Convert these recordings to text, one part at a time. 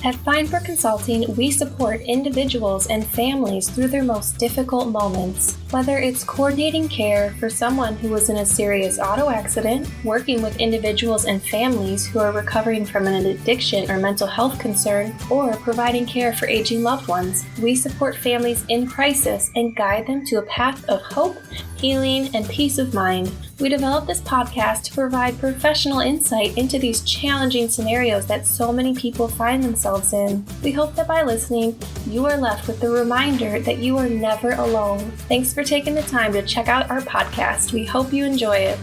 At Feinberg Consulting, we support individuals and families through their most difficult moments. Whether it's coordinating care for someone who was in a serious auto accident, working with individuals and families who are recovering from an addiction or mental health concern, or providing care for aging loved ones, we support families in crisis and guide them to a path of hope, healing, and peace of mind. We developed this podcast to provide professional insight into these challenging scenarios that so many people find themselves in. We hope that by listening, you are left with the reminder that you are never alone. Thanks for taking the time to check out our podcast. We hope you enjoy it.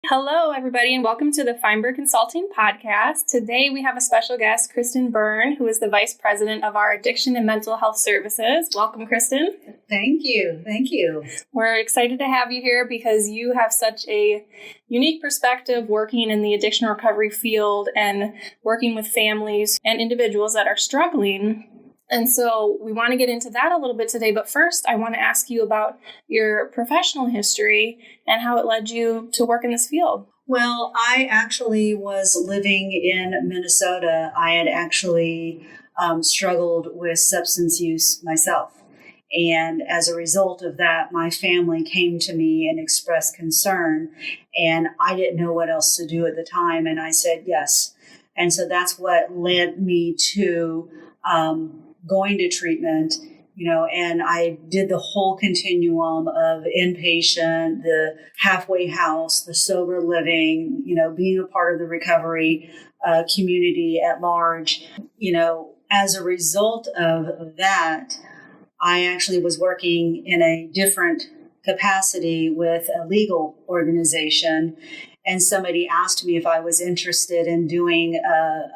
Hello, everybody, and welcome to the Feinberg Consulting Podcast. Today, we have a special guest, Kristen Byrne, who is the Vice President of our Addiction and Mental Health Services. Welcome, Kristen. Thank you. Thank you. We're excited to have you here because you have such a unique perspective working in the addiction recovery field and working with families and individuals that are struggling. And so we want to get into that a little bit today. But first, I want to ask you about your professional history and how it led you to work in this field. Well, I actually was living in Minnesota. I had actually struggled with substance use myself. And as a result of that, my family came to me and expressed concern. And I didn't know what else to do at the time. And I said yes. And so that's what led me to going to treatment, and I did the whole continuum of inpatient, the halfway house, the sober living, being a part of the recovery community at large. As a result of that, I actually was working in a different capacity with a legal organization. And somebody asked me if I was interested in doing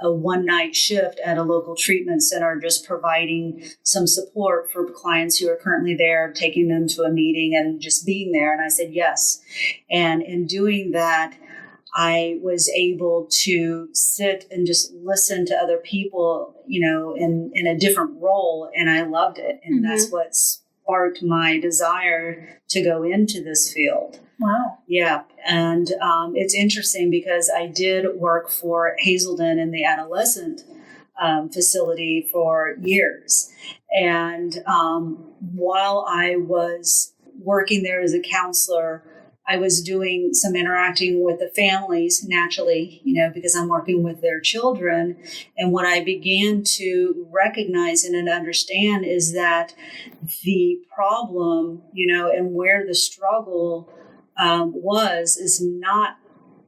a one-night shift at a local treatment center, just providing some support for clients who are currently there, taking them to a meeting and just being there. And I said yes. And in doing that, I was able to sit and just listen to other people, in a different role. And I loved it. And that's what sparked my desire to go into this field. Wow. Yeah. And it's interesting because I did work for Hazelden in the adolescent facility for years. And while I was working there as a counselor, I was doing some interacting with the families naturally, because I'm working with their children. And what I began to recognize and understand is that the problem, and where the struggle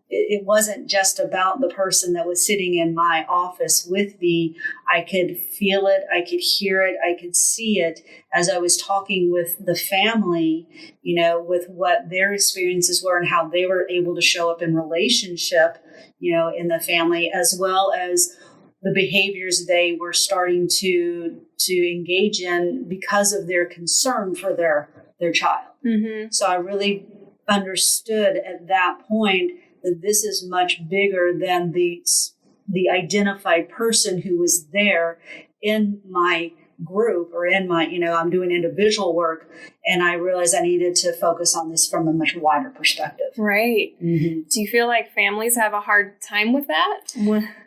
it wasn't just about the person that was sitting in my office with me. I could feel it, I could hear it, I could see it as I was talking with the family, with what their experiences were and how they were able to show up in relationship, in the family, as well as the behaviors they were starting to engage in because of their concern for their child. Mm-hmm. So I really understood at that point that this is much bigger than the identified person who was there in my group or in my, I'm doing individual work. And I realized I needed to focus on this from a much wider perspective. Right. Mm-hmm. Do you feel like families have a hard time with that?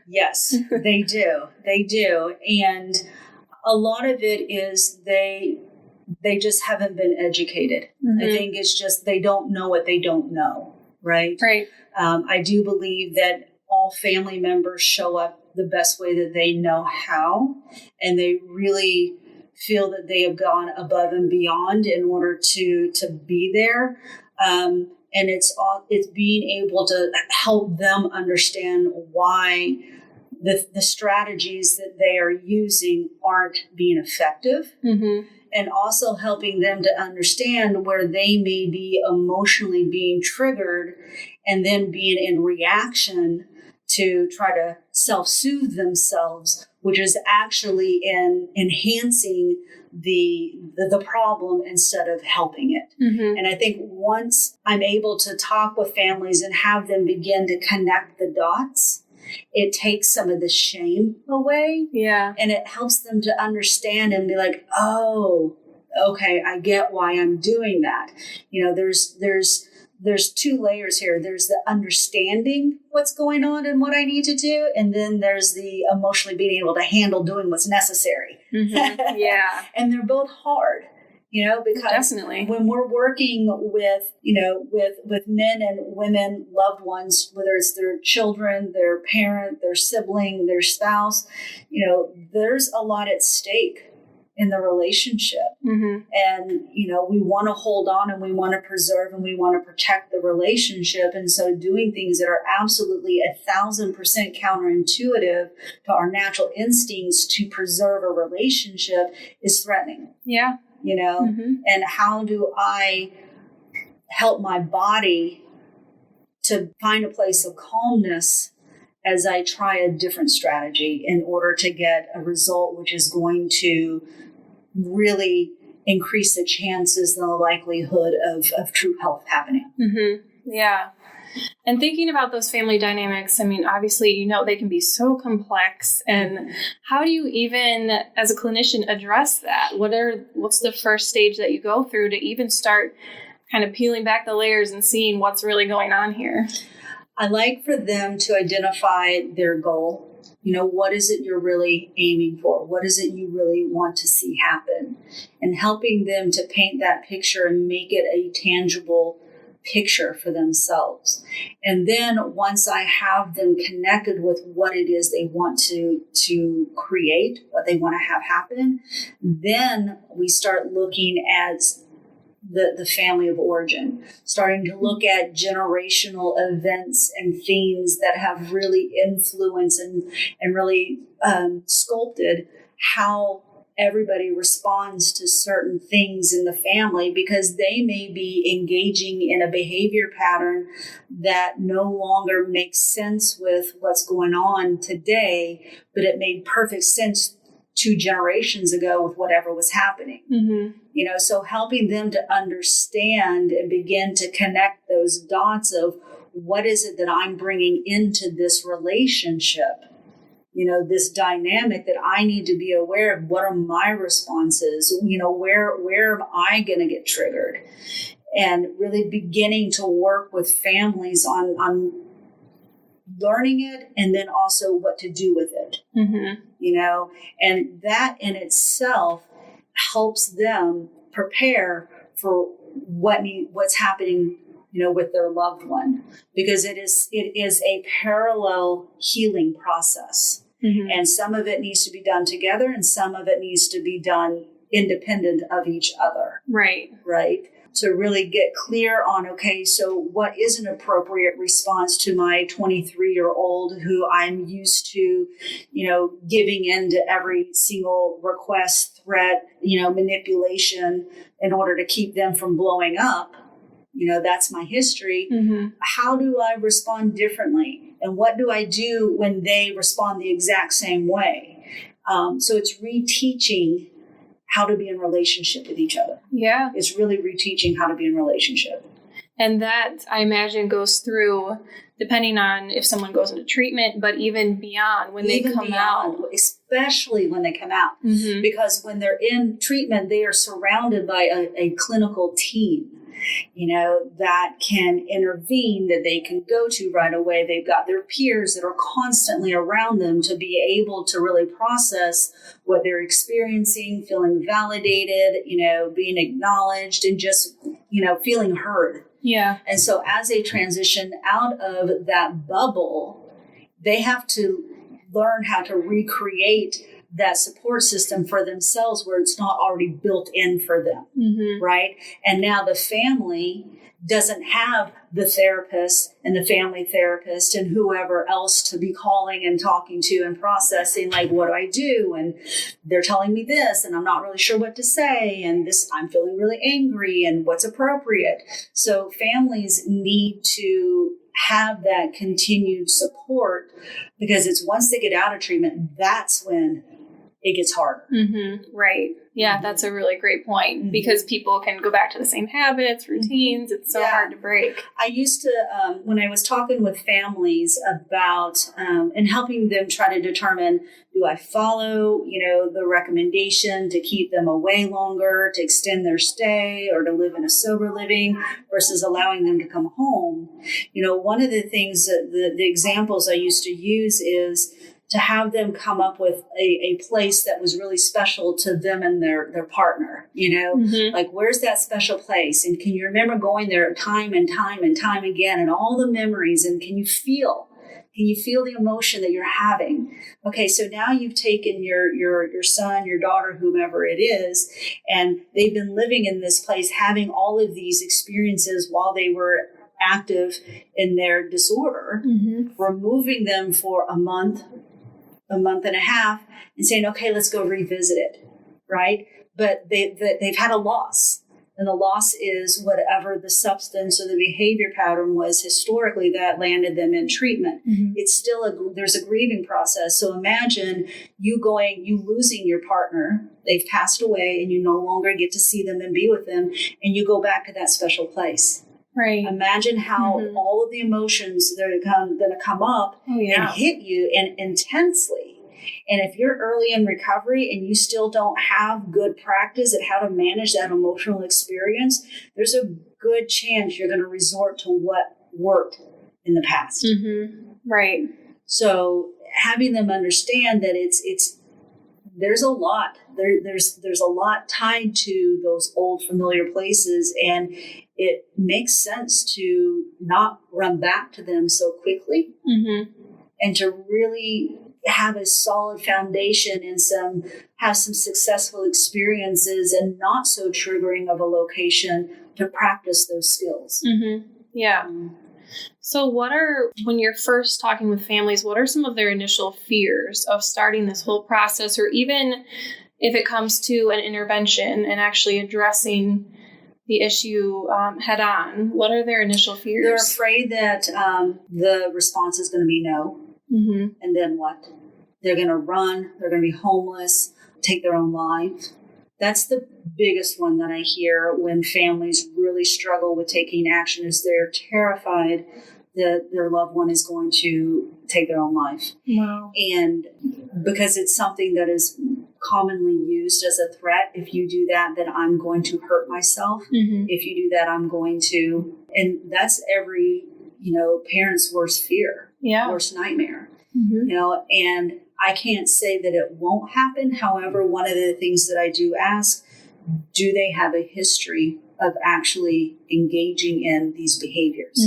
Yes, they do. They do. And a lot of it is they just haven't been educated. Mm-hmm. I think it's just they don't know what they don't know, right? Right. I do believe that all family members show up the best way that they know how, and they really feel that they have gone above and beyond in order to be there. And it's being able to help them understand why the strategies that they are using aren't being effective. Mm-hmm. And also helping them to understand where they may be emotionally being triggered and then being in reaction to try to self-soothe themselves, which is actually in enhancing the problem instead of helping it. Mm-hmm. And I think once I'm able to talk with families and have them begin to connect the dots, it takes some of the shame away. Yeah. And it helps them to understand and be like, oh, okay, I get why I'm doing that. There's there's two layers here. There's the understanding what's going on and what I need to do. And then there's the emotionally being able to handle doing what's necessary. Mm-hmm. Yeah. And they're both hard, because definitely when we're working with, with men and women, loved ones, whether it's their children, their parent, their sibling, their spouse, there's a lot at stake in the relationship. Mm-hmm. And, we want to hold on and we want to preserve and we want to protect the relationship. And so doing things that are absolutely 1,000% counterintuitive to our natural instincts to preserve a relationship is threatening. Yeah. Mm-hmm. And how do I help my body to find a place of calmness as I try a different strategy in order to get a result which is going to really increase the chances and the likelihood of true health happening. Mm-hmm. Yeah. And thinking about those family dynamics, I mean, obviously, they can be so complex. And how do you even, as a clinician, address that? What's the first stage that you go through to even start kind of peeling back the layers and seeing what's really going on here? I like for them to identify their goal. What is it you're really aiming for? What is it you really want to see happen? And helping them to paint that picture and make it a tangible picture for themselves. And then once I have them connected with what it is they want to create, what they want to have happen, then we start looking at the family of origin, starting to look at generational events and themes that have really influenced and really sculpted how everybody responds to certain things in the family, because they may be engaging in a behavior pattern that no longer makes sense with what's going on today, but it made perfect sense 2 generations ago with whatever was happening. Mm-hmm. So helping them to understand and begin to connect those dots of what is it that I'm bringing into this relationship, this dynamic that I need to be aware of. What are my responses? Where am I going to get triggered? And really beginning to work with families on learning it and then also what to do with it. Mm-hmm. And that in itself helps them prepare for what's happening, with their loved one, because it is a parallel healing process. Mm-hmm. And some of it needs to be done together and some of it needs to be done independent of each other. Right. To really get clear on, okay, so what is an appropriate response to my 23-year-old who I'm used to, giving in to every single request, threat, manipulation in order to keep them from blowing up. That's my history. Mm-hmm. How do I respond differently? And what do I do when they respond the exact same way? So it's reteaching how to be in relationship with each other. Yeah. It's really reteaching how to be in relationship. And that, I imagine, goes through, depending on if someone goes into treatment, but even beyond when they come out. Especially when they come out. Mm-hmm. Because when they're in treatment, they are surrounded by a clinical team, that can intervene, that they can go to right away. They've got their peers that are constantly around them to be able to really process what they're experiencing, feeling validated, being acknowledged, and just, feeling heard. Yeah. And so as they transition out of that bubble, they have to learn how to recreate that support system for themselves where it's not already built in for them. Mm-hmm. Right. And now the family doesn't have the therapist and the family therapist and whoever else to be calling and talking to and processing, like, what do I do? And they're telling me this, and I'm not really sure what to say. And this, I'm feeling really angry, and what's appropriate. So families need to have that continued support, because it's once they get out of treatment, that's when it gets harder. Mm-hmm. Right. Yeah, that's a really great point because people can go back to the same habits, routines. It's so hard to break. I used to, when I was talking with families about, and helping them try to determine, do I follow, the recommendation to keep them away longer, to extend their stay, or to live in a sober living versus allowing them to come home? One of the things that the examples I used to use is to have them come up with a place that was really special to them and their partner, like where's that special place? And can you remember going there time and time and time again and all the memories? And can you feel the emotion that you're having? Okay, so now you've taken your son, your daughter, whomever it is, and they've been living in this place, having all of these experiences while they were active in their disorder, removing them for a month and a half, and saying, okay, let's go revisit it, right? But they've had a loss. And the loss is whatever the substance or the behavior pattern was historically that landed them in treatment. It's still there's a grieving process. So imagine you losing your partner. They've passed away and you no longer get to see them and be with them. And you go back to that special place. Right. Imagine how all of the emotions that are going to come up and hit you and intensely. And if you're early in recovery and you still don't have good practice at how to manage that emotional experience, there's a good chance you're going to resort to what worked in the past. Right. So having them understand that there's a lot. There's a lot tied to those old familiar places, and it makes sense to not run back to them so quickly and to really have a solid foundation and have some successful experiences and not so triggering of a location to practice those skills. Yeah. So when you're first talking with families, what are some of their initial fears of starting this whole process, or even if it comes to an intervention and actually addressing the issue head on? What are their initial fears? They're afraid that the response is going to be no. And then what? They're going to run. They're going to be homeless, take their own life. That's the biggest one that I hear when families really struggle with taking action, is they're terrified that their loved one is going to take their own life. Wow. And because it's something that is commonly used as a threat, if you do that, then I'm going to hurt myself. If you do that, I'm going to, and that's every, parent's worst fear, worst nightmare, and I can't say that it won't happen. However, one of the things that I do ask, do they have a history of actually engaging in these behaviors?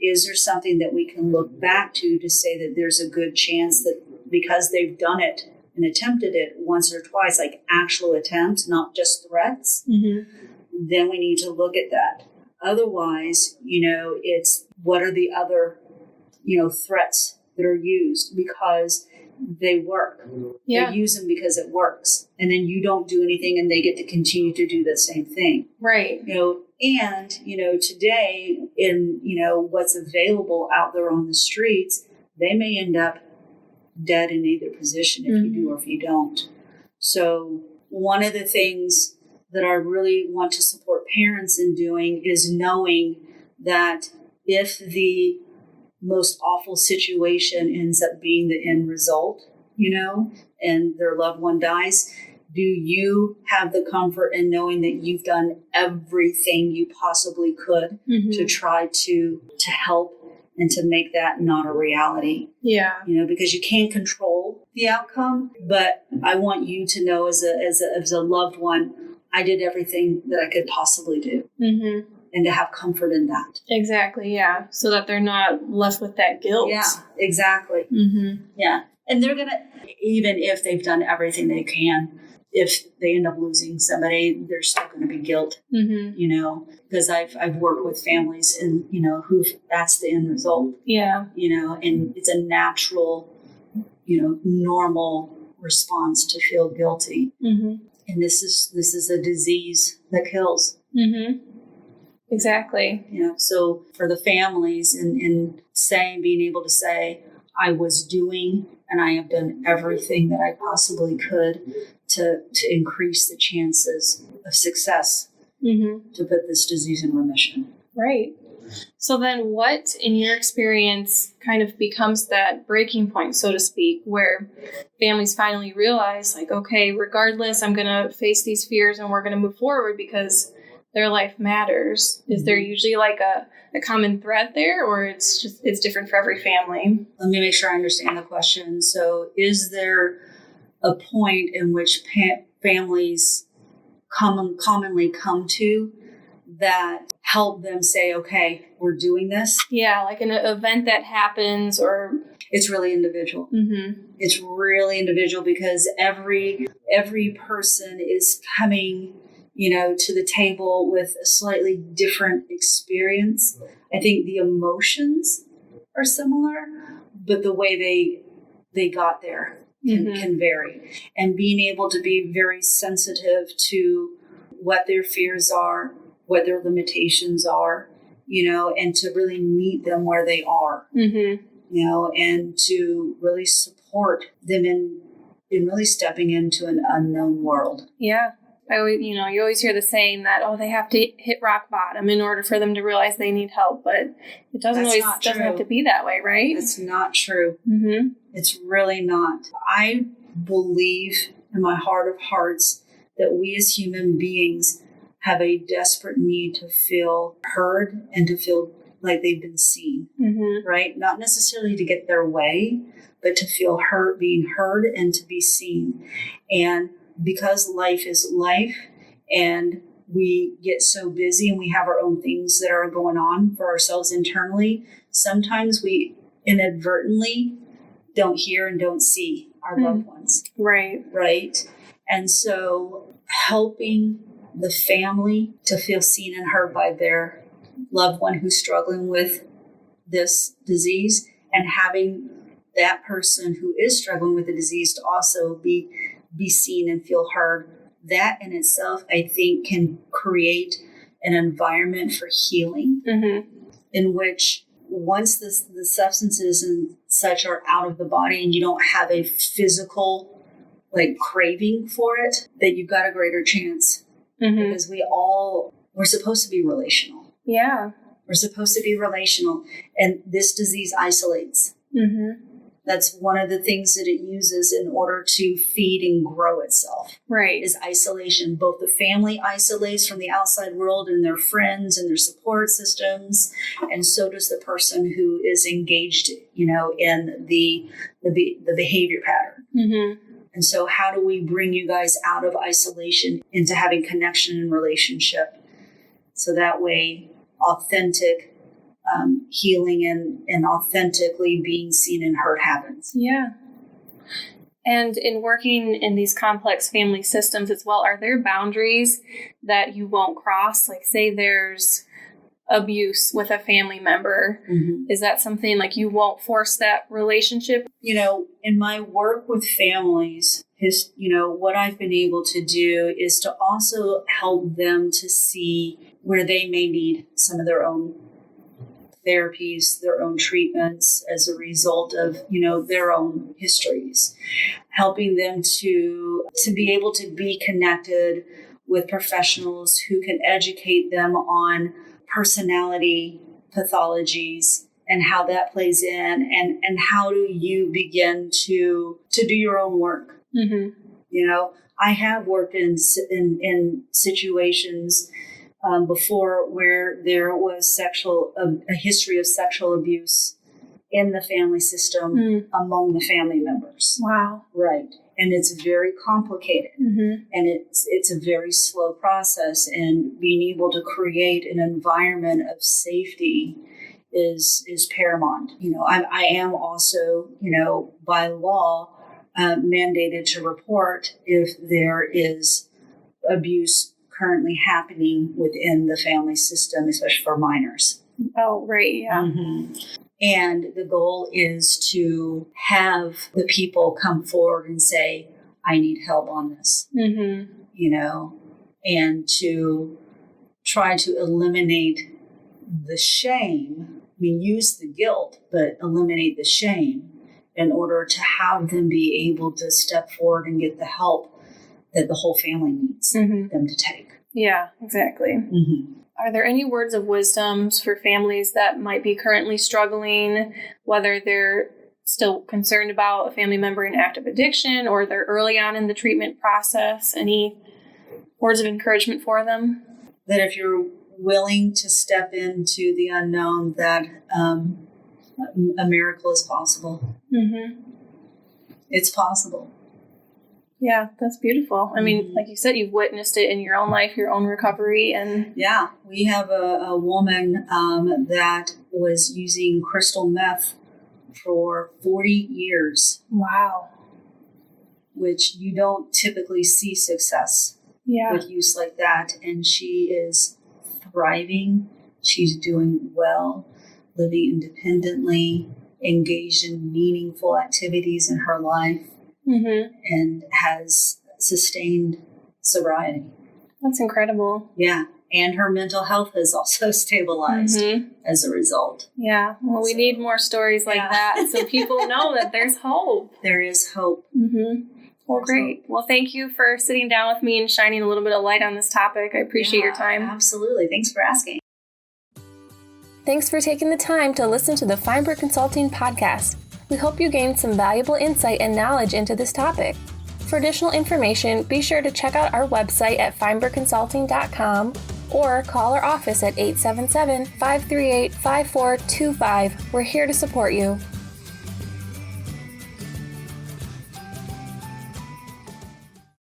Is there something that we can look back to say that there's a good chance that because they've done it and attempted it once or twice, like actual attempts, not just threats, then we need to look at that. Otherwise, it's what are the other, threats that are used because they work. They use them because it works. And then you don't do anything and they get to continue to do the same thing. Right. And, today in, what's available out there on the streets, they may end up dead in either position if you do or if you don't. So one of the things that I really want to support parents in doing is knowing that if the most awful situation ends up being the end result, and their loved one dies, do you have the comfort in knowing that you've done everything you possibly could to try to help and to make that not a reality? Yeah. Because you can't control the outcome, but I want you to know as a loved one, I did everything that I could possibly do. And to have comfort in that. Exactly, yeah. So that they're not left with that guilt. Yeah, exactly. Yeah. And they're going to, even if they've done everything they can, if they end up losing somebody, there's still going to be guilt, because I've worked with families and, who that's the end result. Yeah. And it's a natural, normal response to feel guilty. And this is a disease that kills. Exactly. So for the families and being able to say, I was doing and I have done everything that I possibly could to increase the chances of success to put this disease in remission. Right. So then what, in your experience, kind of becomes that breaking point, so to speak, where families finally realize, like, okay, regardless, I'm going to face these fears and we're going to move forward because their life matters. Is there usually like a common thread there, or it's different for every family? Let me make sure I understand the question. So is there a point in which families commonly come to that help them say, okay, we're doing this? Yeah, like an event that happens, or... It's really individual. It's really individual because every person is coming, to the table with a slightly different experience. I think the emotions are similar, but the way they got there can vary. And being able to be very sensitive to what their fears are, what their limitations are, and to really meet them where they are, and to really support them in really stepping into an unknown world. Yeah. You always hear the saying that, they have to hit rock bottom in order for them to realize they need help, but it doesn't have to be that way, right? It's not true. It's really not. I believe in my heart of hearts that we as human beings have a desperate need to feel heard and to feel like they've been seen, right? Not necessarily to get their way, but to feel being heard and to be seen. And because life is life and we get so busy and we have our own things that are going on for ourselves internally, sometimes we inadvertently don't hear and don't see our loved ones. Right. Right. And so helping the family to feel seen and heard by their loved one who's struggling with this disease, and having that person who is struggling with the disease to also be seen and feel heard, that in itself, I think, can create an environment for healing in which once the substances and such are out of the body and you don't have a physical craving for it, that you've got a greater chance because we're supposed to be relational. Yeah. We're supposed to be relational, and this disease isolates. That's one of the things that it uses in order to feed and grow itself. Right. Is isolation. Both the family isolates from the outside world and their friends and their support systems, and so does the person who is engaged, in the behavior pattern. And so how do we bring you guys out of isolation into having connection and relationship? So that way, authentic healing and authentically being seen and heard happens. Yeah. And in working in these complex family systems as well, are there boundaries that you won't cross? Like, say there's abuse with a family member. Is that something you won't force that relationship? In my work with families, what I've been able to do is to also help them to see where they may need some of their own therapies, their own treatments as a result of, their own histories, helping them to be able to be connected with professionals who can educate them on personality pathologies and how that plays in, and how do you begin to do your own work. I have worked in situations before where there was a history of sexual abuse in the family system among the family members. Wow. Right. And it's very complicated, and it's a very slow process, and being able to create an environment of safety is paramount. I am also, by law, mandated to report if there is abuse currently happening within the family system, especially for minors. Oh, right. Yeah. And the goal is to have the people come forward and say, I need help on this, and to try to eliminate the shame. Use the guilt, but eliminate the shame, in order to have them be able to step forward and get the help that the whole family needs them to take. Yeah, exactly. Are there any words of wisdom for families that might be currently struggling, whether they're still concerned about a family member in active addiction or they're early on in the treatment process? Any words of encouragement for them? That if you're willing to step into the unknown, that a miracle is possible. It's possible. Yeah, that's beautiful. I mean, like you said, you've witnessed it in your own life, your own recovery. And yeah, we have a woman that was using crystal meth for 40 years. Wow. Which you don't typically see success with use like that. And she is thriving. She's doing well, living independently, engaged in meaningful activities in her life. And has sustained sobriety. That's incredible. Yeah. And her mental health has also stabilized as a result. Yeah. Well, we need more stories like that so people know that there's hope. There is hope. Well, great. Well, thank you for sitting down with me and shining a little bit of light on this topic. I appreciate your time. Absolutely. Thanks for asking. Thanks for taking the time to listen to the Feinberg Consulting Podcast. We hope you gained some valuable insight and knowledge into this topic. For additional information, be sure to check out our website at feinbergconsulting.com or call our office at 877-538-5425. We're here to support you.